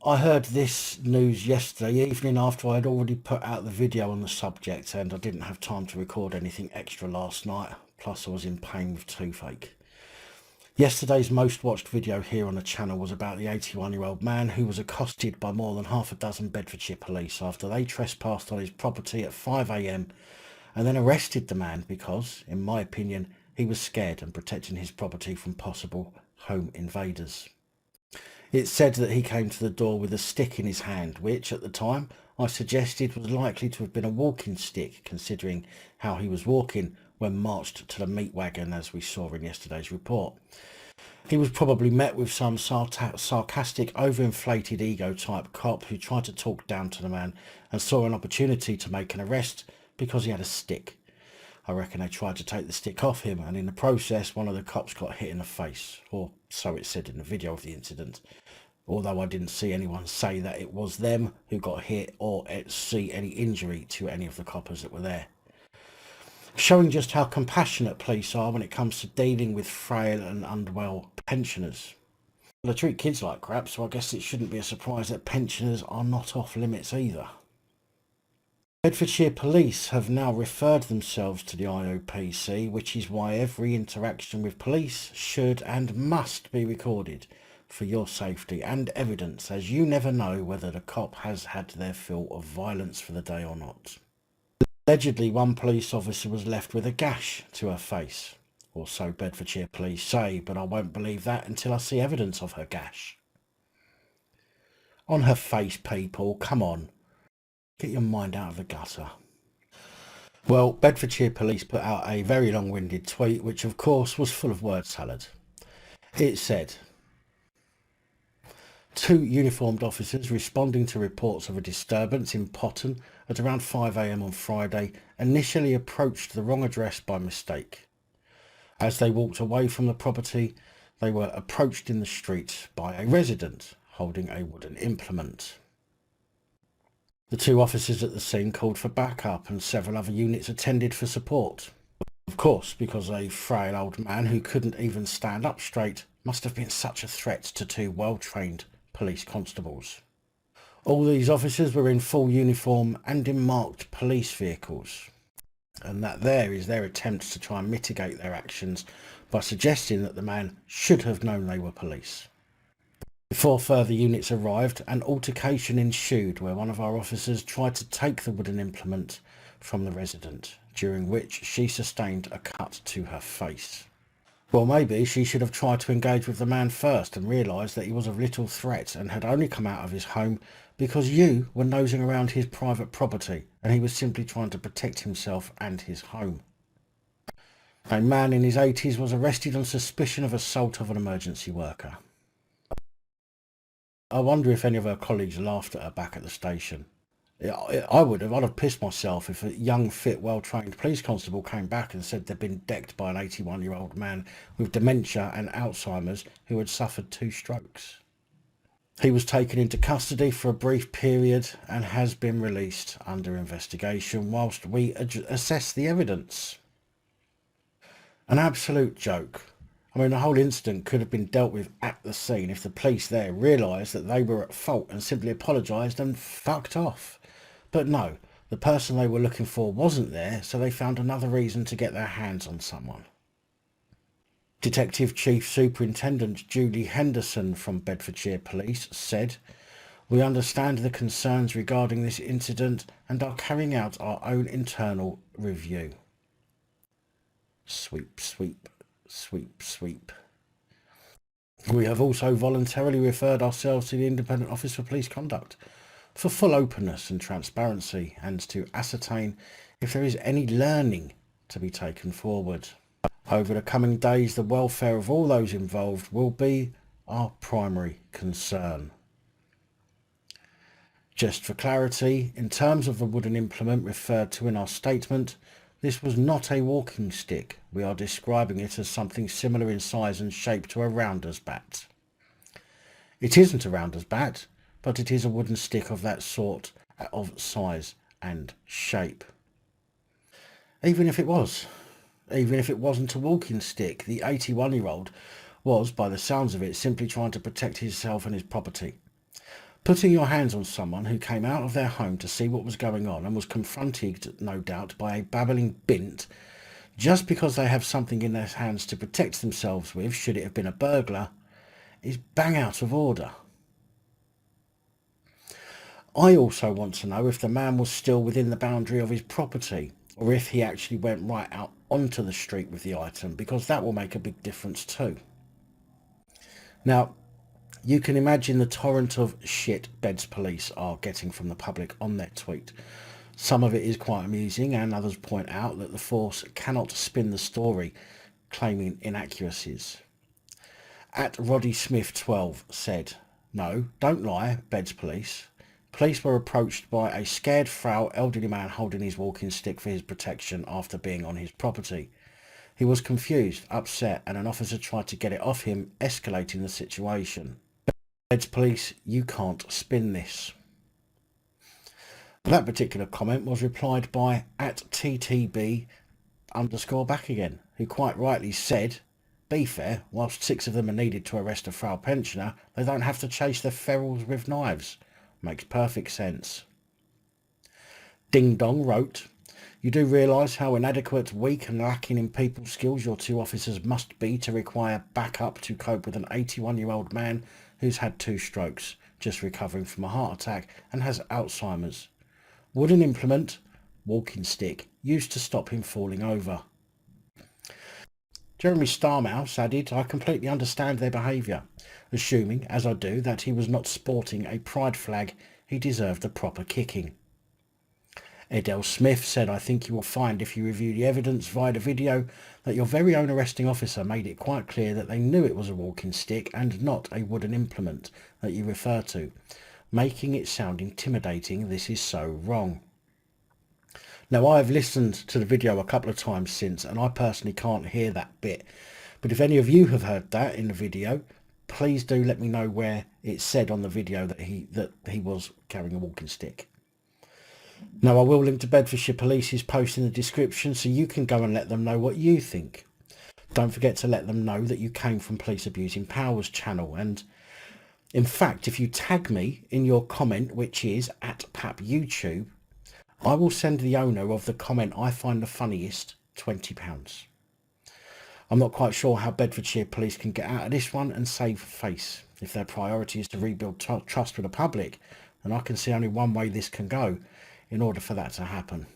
I heard this news yesterday evening after I had already put out the video on the subject, and I didn't have time to record anything extra last night, plus I was in pain with toothache. Yesterday's most watched video here on the channel was about the 81-year-old man who was accosted by more than half a dozen Bedfordshire police after they trespassed on his property at 5 AM and then arrested the man because, in my opinion, he was scared and protecting his property from possible home invaders. It's said that he came to the door with a stick in his hand, which, at the time, I suggested was likely to have been a walking stick, considering how he was walking when marched to the meat wagon, as we saw in yesterday's report. He was probably met with some sarcastic, overinflated ego-type cop who tried to talk down to the man and saw an opportunity to make an arrest because he had a stick. I reckon they tried to take the stick off him, and in the process one of the cops got hit in the face, or so it said in the video of the incident, although I didn't see anyone say that it was them who got hit or see any injury to any of the coppers that were there. Showing just how compassionate police are when it comes to dealing with frail and unwell pensioners. They treat kids like crap, so I guess it shouldn't be a surprise that pensioners are not off limits either. Bedfordshire Police have now referred themselves to the IOPC, which is why every interaction with police should and must be recorded for your safety and evidence, as you never know whether the cop has had their fill of violence for the day or not. Allegedly, one police officer was left with a gash to her face, or so Bedfordshire Police say, but I won't believe that until I see evidence of her gash. On her face, people, come on. Get your mind out of the gutter. Well, Bedfordshire Police put out a very long-winded tweet, which of course was full of word salad. It said, 2 uniformed officers responding to reports of a disturbance in Potton at around 5 AM on Friday initially approached the wrong address by mistake. As they walked away from the property, they were approached in the street by a resident holding a wooden implement. The 2 officers at the scene called for backup and several other units attended for support. Of course, because a frail old man who couldn't even stand up straight must have been such a threat to 2 well-trained police constables. All these officers were in full uniform and in marked police vehicles, and that there is their attempt to try and mitigate their actions by suggesting that the man should have known they were police. Before further units arrived, an altercation ensued where one of our officers tried to take the wooden implement from the resident, during which she sustained a cut to her face. Well, maybe she should have tried to engage with the man first and realised that he was of little threat and had only come out of his home because you were nosing around his private property and he was simply trying to protect himself and his home. A man in his 80s was arrested on suspicion of assault of an emergency worker. I wonder if any of her colleagues laughed at her back at the station. I would have. I'd have pissed myself if a young, fit, well-trained police constable came back and said they'd been decked by an 81-year-old man with dementia and Alzheimer's who had suffered 2 strokes. He was taken into custody for a brief period and has been released under investigation whilst we assess the evidence. An absolute joke. I mean, the whole incident could have been dealt with at the scene if the police there realised that they were at fault and simply apologised and fucked off. But no, the person they were looking for wasn't there, so they found another reason to get their hands on someone. Detective Chief Superintendent Julie Henderson from Bedfordshire Police said, "We understand the concerns regarding this incident and are carrying out our own internal review." Sweep, sweep. Sweep, sweep. We have also voluntarily referred ourselves to the Independent Office for Police Conduct for full openness and transparency and to ascertain if there is any learning to be taken forward. Over the coming days, the welfare of all those involved will be our primary concern. Just for clarity, in terms of the wooden implement referred to in our statement, this was not a walking stick. We are describing it as something similar in size and shape to a rounder's bat. It isn't a rounder's bat, but it is a wooden stick of that sort of size and shape. Even if it was, even if it wasn't a walking stick, the 81-year-old was, by the sounds of it, simply trying to protect himself and his property. Putting your hands on someone who came out of their home to see what was going on and was confronted, no doubt, by a babbling bint just because they have something in their hands to protect themselves with, should it have been a burglar, is bang out of order. I also want to know if the man was still within the boundary of his property, or if he actually went right out onto the street with the item, because that will make a big difference too. Now, you can imagine the torrent of shit Beds police are getting from the public on their tweet. Some of it is quite amusing, and others point out that the force cannot spin the story, claiming inaccuracies. At Roddy Smith 12 said, "No, don't lie, Beds police. Police were approached by a scared, frail, elderly man holding his walking stick for his protection after being on his property. He was confused, upset, and an officer tried to get it off him, escalating the situation. Beds police, you can't spin this." That particular comment was replied by at @TTB_back again, who quite rightly said, "Be fair, whilst 6 of them are needed to arrest a frail pensioner, they don't have to chase their ferals with knives. Makes perfect sense." Ding Dong wrote, "You do realise how inadequate, weak and lacking in people skills your 2 officers must be to require backup to cope with an 81-year-old man who's had 2 strokes, just recovering from a heart attack and has Alzheimer's. Wooden implement, walking stick, used to stop him falling over." Jeremy Starmouse added, "I completely understand their behaviour. Assuming, as I do, that he was not sporting a pride flag, he deserved a proper kicking." Edel Smith said, "I think you will find, if you review the evidence via the video, that your very own arresting officer made it quite clear that they knew it was a walking stick and not a wooden implement that you refer to, making it sound intimidating. This is so wrong." Now, I've listened to the video a couple of times since, and I personally can't hear that bit. But if any of you have heard that in the video, please do let me know where it said on the video that he was carrying a walking stick. Now, I will link to Bedfordshire Police's post in the description, so you can go and let them know what you think. Don't forget to let them know that you came from Police Abusing Powers channel, and in fact, if you tag me in your comment, which is at @PapYouTube, I will send the owner of the comment I find the funniest £20. I'm not quite sure how Bedfordshire Police can get out of this one and save face. If their priority is to rebuild trust with the public, then I can see only one way this can go in order for that to happen.